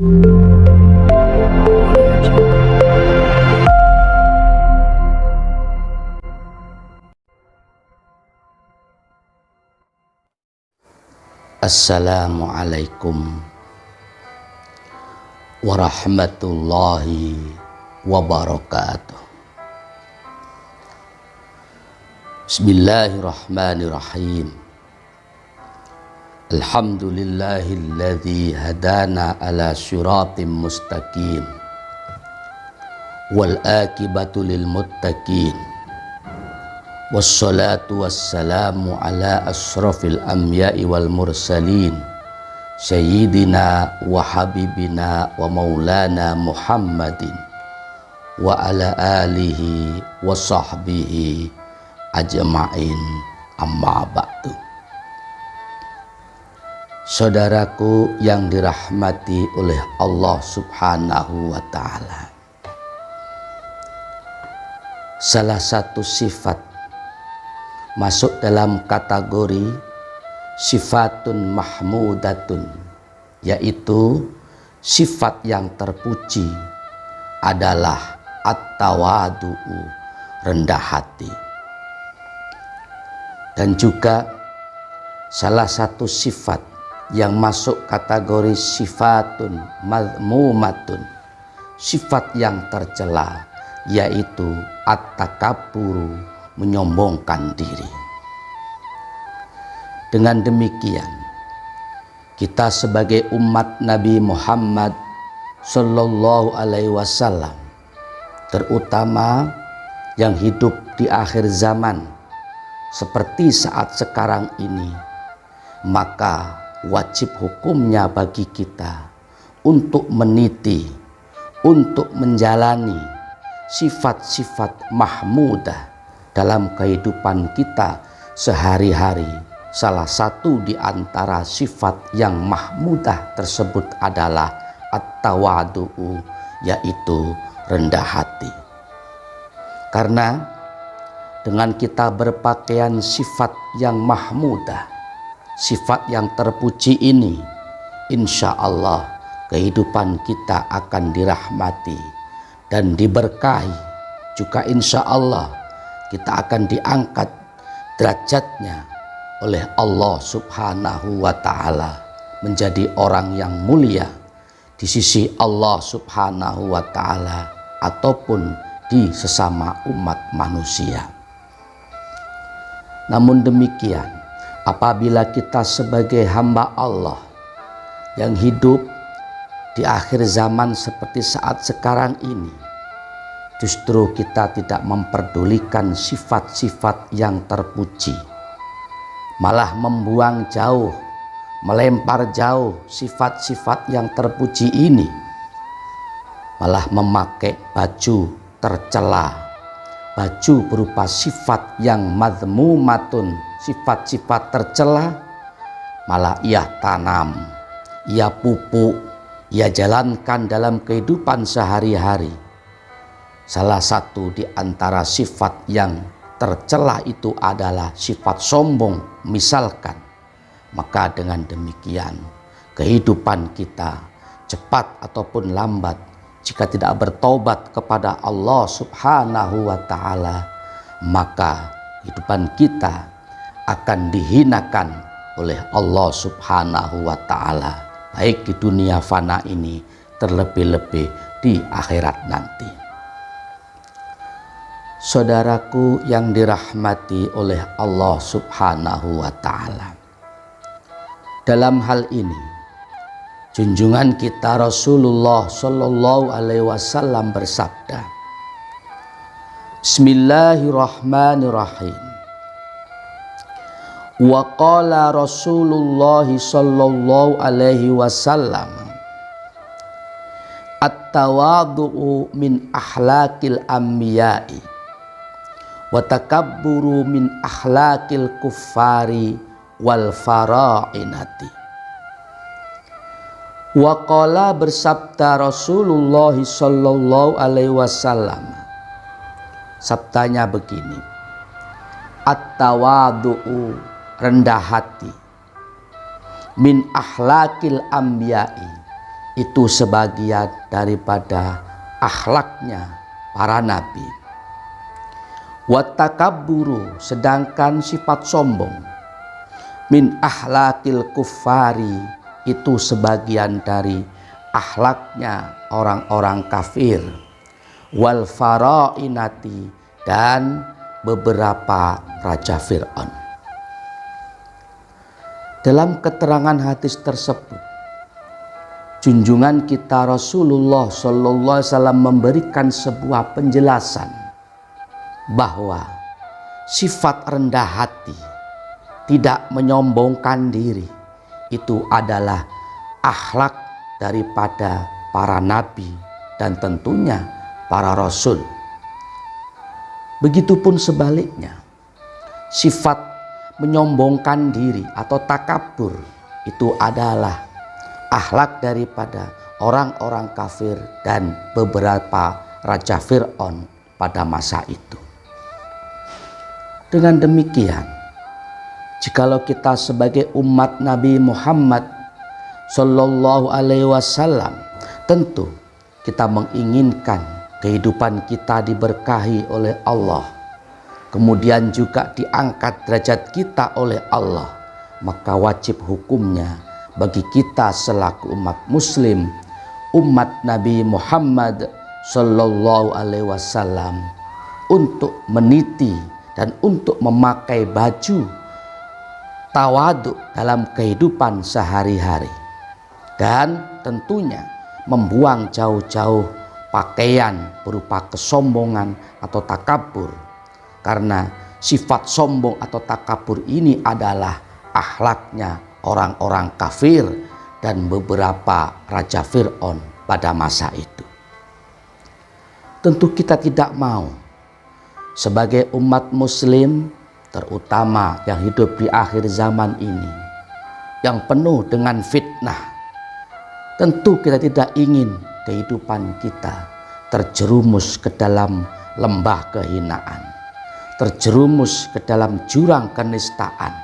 Assalamualaikum warahmatullahi wabarakatuh. Bismillahirrahmanirrahim. Alhamdulillahilladzi hadana ala siratim mustaqim wal akibatu lil muttaqin. Wassalatu wassalamu ala asrafil anbiya'i wal mursalin sayyidina wa habibina wa maulana Muhammadin wa ala alihi wa sahbihi ajma'in, amma ba'du. Saudaraku yang dirahmati oleh Allah Subhanahu wa ta'ala, salah satu sifat masuk dalam kategori sifatun mahmudatun, yaitu sifat yang terpuji adalah at-tawadu'u, rendah hati. Dan juga salah satu sifat yang masuk kategori sifatun madmumatun, sifat yang tercela, yaitu at-takabburu, menyombongkan diri. Dengan demikian, kita sebagai umat Nabi Muhammad Sallallahu Alaihi Wasallam, terutama yang hidup di akhir zaman seperti saat sekarang ini, maka wajib hukumnya bagi kita untuk meniti, untuk menjalani sifat-sifat mahmudah dalam kehidupan kita sehari-hari. Salah satu di antara sifat yang mahmudah tersebut adalah at-tawadu'u, yaitu rendah hati. Karena dengan kita berpakaian sifat yang mahmudah, sifat yang terpuji ini, insya Allah kehidupan kita akan dirahmati dan diberkahi. Juga insya Allah kita akan diangkat derajatnya oleh Allah Subhanahu wa ta'ala menjadi orang yang mulia di sisi Allah Subhanahu wa ta'ala ataupun di sesama umat manusia. Namun demikian, apabila kita sebagai hamba Allah yang hidup di akhir zaman seperti saat sekarang ini, justru kita tidak memperdulikan sifat-sifat yang terpuji, malah membuang jauh, melempar jauh sifat-sifat yang terpuji ini, malah memakai baju tercela, baju berupa sifat yang madmumatun, sifat-sifat tercela, malah ia tanam, ia pupuk, ia jalankan dalam kehidupan sehari-hari. Salah satu di antara sifat yang tercela itu adalah sifat sombong misalkan. Maka dengan demikian kehidupan kita cepat ataupun lambat, jika tidak bertobat kepada Allah Subhanahu wa ta'ala, maka kehidupan kita akan dihinakan oleh Allah Subhanahu wa ta'ala, baik di dunia fana ini, terlebih-lebih di akhirat nanti. Saudaraku yang dirahmati oleh Allah Subhanahu wa ta'ala, dalam hal ini junjungan kita Rasulullah Sallallahu Alaihi Wasallam bersabda, Bismillahirrahmanirrahim. Wa qala Rasulullah Sallallahu Alaihi Wasallam, at-tawadu'u min akhlaqil anbiya'i wa takabburu min akhlaqil kuffari wal fara'inati. Wa qala, bersabda Rasulullah sallallahu alaihi wasallam, sabdanya begini, at-tawadu'u, rendah hati, min akhlaqil anbiya'i, itu sebagian daripada akhlaknya para nabi. Watakabburu, sedangkan sifat sombong, min ahlakil kuffari, itu sebagian dari akhlaknya orang-orang kafir. Wal farainati, dan beberapa raja Fir'aun. Dalam keterangan hadis tersebut, junjungan kita Rasulullah Sallallahu Alaihi Wasallam memberikan sebuah penjelasan bahwa sifat rendah hati, tidak menyombongkan diri, itu adalah akhlak daripada para nabi dan tentunya para rasul. Begitupun sebaliknya, sifat menyombongkan diri atau takabur itu adalah akhlak daripada orang-orang kafir dan beberapa raja Fir'aun pada masa itu. Dengan demikian, jikalau kita sebagai umat Nabi Muhammad Sallallahu Alaihi Wasallam, tentu kita menginginkan kehidupan kita diberkahi oleh Allah, kemudian juga diangkat derajat kita oleh Allah, maka wajib hukumnya bagi kita selaku umat muslim, umat Nabi Muhammad Sallallahu Alaihi Wasallam, untuk meniti dan untuk memakai baju tawadhu dalam kehidupan sehari-hari, dan tentunya membuang jauh-jauh pakaian berupa kesombongan atau takabur, karena sifat sombong atau takabur ini adalah akhlaknya orang-orang kafir dan beberapa raja Fir'aun pada masa itu. Tentu kita tidak mau sebagai umat muslim, terutama yang hidup di akhir zaman ini yang penuh dengan fitnah, tentu kita tidak ingin kehidupan kita terjerumus ke dalam lembah kehinaan, terjerumus ke dalam jurang kenistaan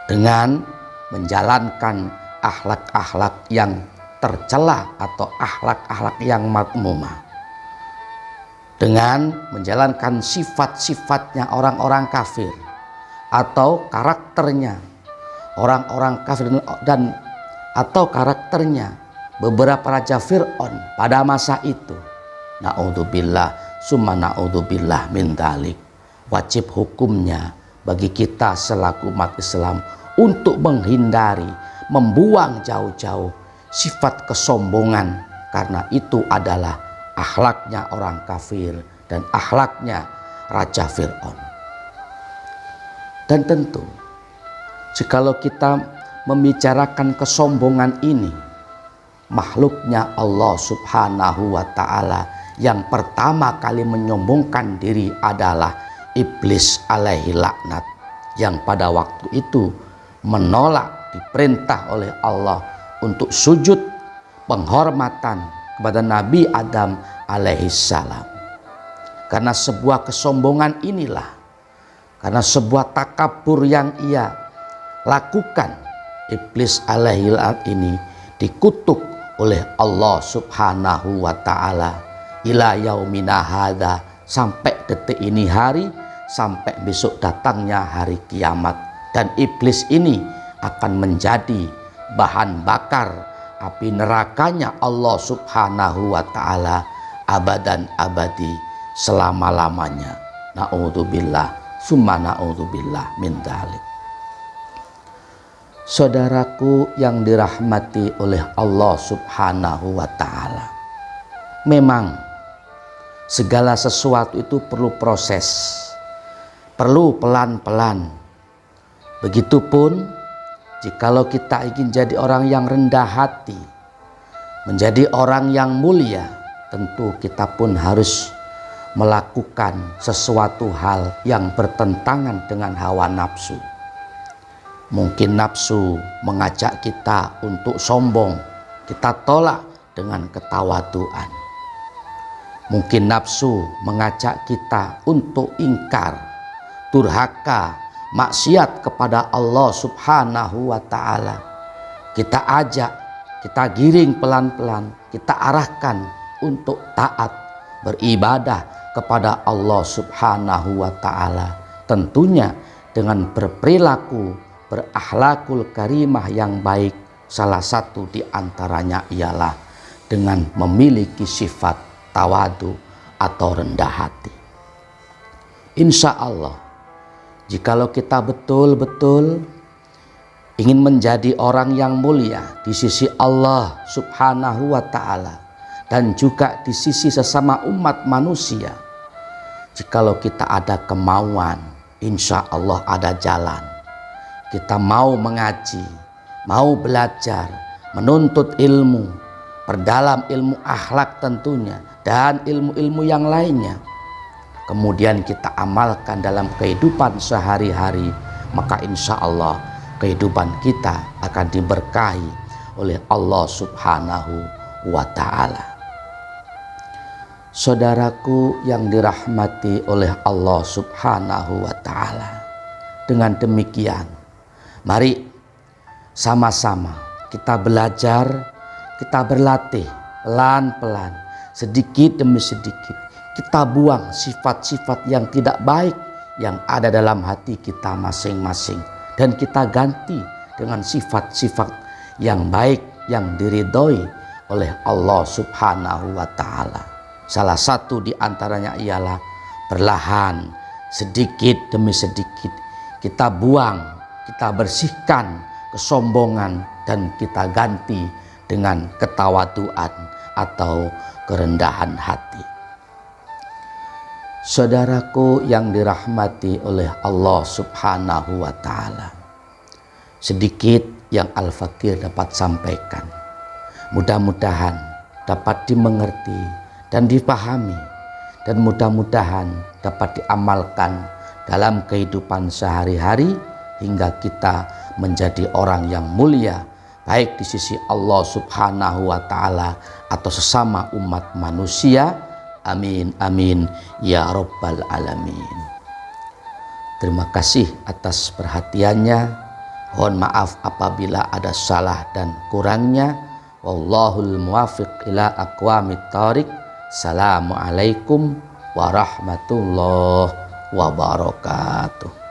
dengan menjalankan akhlak-akhlak yang tercela atau akhlak-akhlak yang madmumah, dengan menjalankan sifat-sifatnya orang-orang kafir atau karakternya orang-orang kafir dan atau karakternya beberapa raja Fir'aun pada masa itu. Na'udzubillah summa na'udzubillah min dzalik. Wajib hukumnya bagi kita selaku umat Islam untuk menghindari, membuang jauh-jauh sifat kesombongan, karena itu adalah akhlaknya orang kafir dan akhlaknya raja Fir'aun. Dan tentu jikalau kita membicarakan kesombongan ini, makhluknya Allah Subhanahu wa Ta'ala yang pertama kali menyombongkan diri adalah iblis alaihi laknat, yang pada waktu itu menolak diperintah oleh Allah untuk sujud penghormatan kepada Nabi Adam alaihi salam. Karena sebuah kesombongan inilah, karena sebuah takabur yang ia lakukan, iblis alaihi laknat ini dikutuk oleh Allah Subhanahu wa Ta'ala ila yaumina hadza, sampai detik ini hari, sampai besok datangnya hari kiamat. Dan iblis ini akan menjadi bahan bakar api nerakanya Allah Subhanahu wa Ta'ala abadan abadi, selama-lamanya. Na'udzubillah summa na'udzubillah min dzalik. Saudaraku yang dirahmati oleh Allah Subhanahu wa Ta'ala, memang segala sesuatu itu perlu proses, perlu pelan-pelan. Begitupun jikalau kita ingin jadi orang yang rendah hati, menjadi orang yang mulia, tentu kita pun harus melakukan sesuatu hal yang bertentangan dengan hawa nafsu. Mungkin nafsu mengajak kita untuk sombong, kita tolak dengan ketawaduan. Mungkin nafsu mengajak kita untuk ingkar, durhaka, maksiat kepada Allah Subhanahu wa Ta'ala. Kita ajak kita giring pelan-pelan, kita arahkan untuk taat, beribadah kepada Allah Subhanahu wa ta'ala. Tentunya dengan berperilaku, berakhlakul karimah yang baik. Salah satu di antaranya ialah dengan memiliki sifat tawadu atau rendah hati. Insya Allah, jikalau kita betul-betul ingin menjadi orang yang mulia di sisi Allah Subhanahu wa ta'ala dan juga di sisi sesama umat manusia, jikalau kita ada kemauan, insya Allah ada jalan. Kita mau mengaji, mau belajar, menuntut ilmu, perdalam ilmu akhlak tentunya, dan ilmu-ilmu yang lainnya. Kemudian kita amalkan dalam kehidupan sehari-hari, maka insya Allah kehidupan kita akan diberkahi oleh Allah Subhanahu wa ta'ala. Saudaraku yang dirahmati oleh Allah Subhanahu wa ta'ala, dengan demikian mari sama-sama kita belajar, kita berlatih pelan-pelan, sedikit demi sedikit. Kita buang sifat-sifat yang tidak baik yang ada dalam hati kita masing-masing, dan kita ganti dengan sifat-sifat yang baik yang diridhoi oleh Allah Subhanahu wa ta'ala. Salah satu di antaranya ialah perlahan, sedikit demi sedikit kita buang, kita bersihkan kesombongan, dan kita ganti dengan ketawaduan atau kerendahan hati. Saudaraku yang dirahmati oleh Allah Subhanahu wa ta'ala, sedikit yang Al-Fakir dapat sampaikan, mudah-mudahan dapat dimengerti dan dipahami, dan mudah-mudahan dapat diamalkan dalam kehidupan sehari-hari hingga kita menjadi orang yang mulia, baik di sisi Allah Subhanahu wa ta'ala atau sesama umat manusia. Amin amin ya rabbal alamin. Terima kasih atas perhatiannya. Mohon maaf apabila ada salah dan kurangnya. Wallahul muwafiq ila aqwamit thoriq. Assalamualaikum warahmatullahi wabarakatuh.